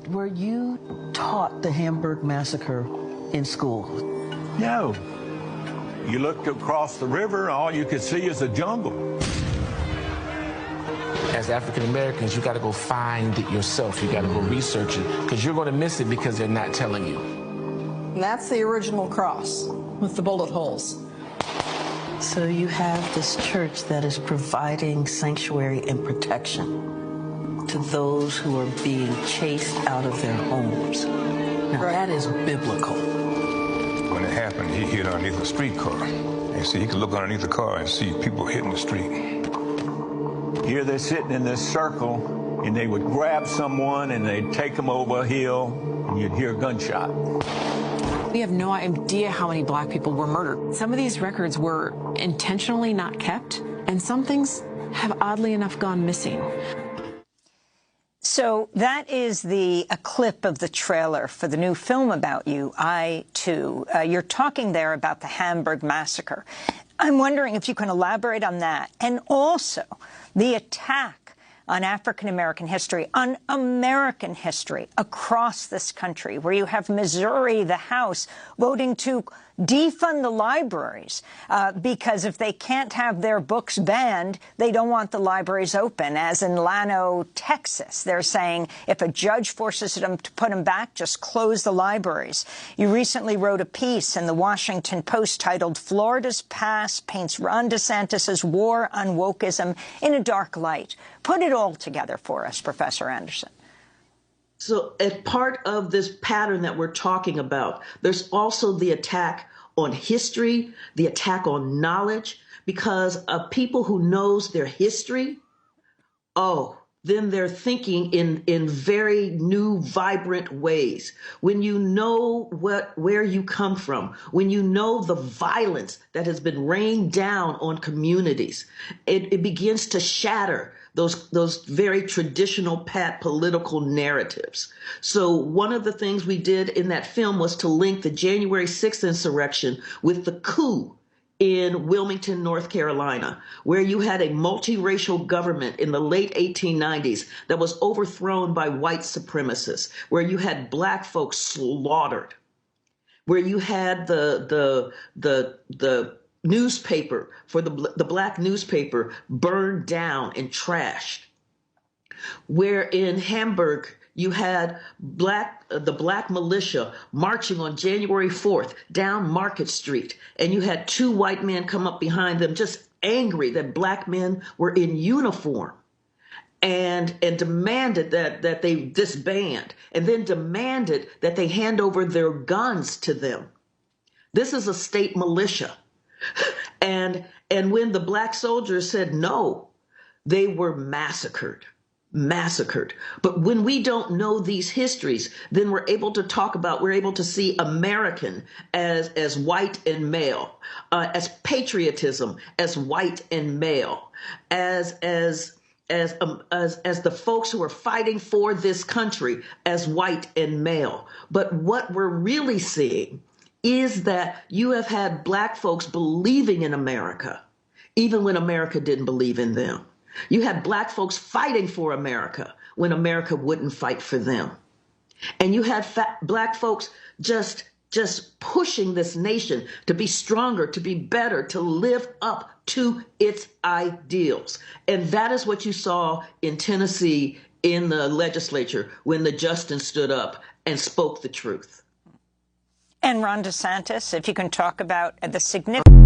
Were you taught the Hamburg massacre in school? No. You looked across the river, all you could see is a jungle. As African Americans, you got to go find it yourself. You got to go research it, because you're going to miss it because they're not telling you. And that's the original cross with the bullet holes. So you have this church that is providing sanctuary and protection to those who are being chased out of their homes. Now, right. That is biblical. When it happened, he hid underneath a streetcar. And see, he could look underneath the car and see people hitting the street. Here they're sitting in this circle, and they would grab someone, and they'd take them over a hill, and you'd hear a gunshot. We have no idea how many black people were murdered. Some of these records were intentionally not kept, and some things have oddly enough gone missing. So that is a clip of the trailer for the new film about you, I, Too. You're talking there about the Hamburg massacre. I'm wondering if you can elaborate on that, and also the attack on African-American history, on American history across this country, where you have Missouri, the House, voting to defund the libraries because if they can't have their books banned, they don't want the libraries open. As in Llano, Texas, they're saying if a judge forces them to put them back, just close the libraries. You recently wrote a piece in the Washington Post titled "Florida's Past Paints Ron DeSantis' War on Wokeism in a Dark Light." Put it all together for us, Professor Anderson. So as part of this pattern that we're talking about, there's also the attack on history, the attack on knowledge, because of people who knows their history, then they're thinking in very new, vibrant ways. When you know where you come from, when you know the violence that has been rained down on communities, it begins to shatter those very traditional political narratives. So one of the things we did in that film was to link the January 6th insurrection with the coup in Wilmington, North Carolina, where you had a multiracial government in the late 1890s that was overthrown by white supremacists, where you had black folks slaughtered, where you had the newspaper, for the black newspaper, burned down and trashed, where in Hamburg you had the black militia marching on January 4th down Market Street, and you had two white men come up behind them just angry that black men were in uniform, and demanded that they disband, and then demanded that they hand over their guns to them. This is a state militia. And when the black soldiers said no, they were massacred. But when we don't know these histories, then we're able to see American as white and male, as patriotism as white and male, as the folks who are fighting for this country as white and male. But what we're really seeing is that you have had black folks believing in America, even when America didn't believe in them. You had black folks fighting for America when America wouldn't fight for them. And you had black folks just pushing this nation to be stronger, to be better, to live up to its ideals. And that is what you saw in Tennessee in the legislature when the Justin stood up and spoke the truth. And Ron DeSantis, if you can talk about the significance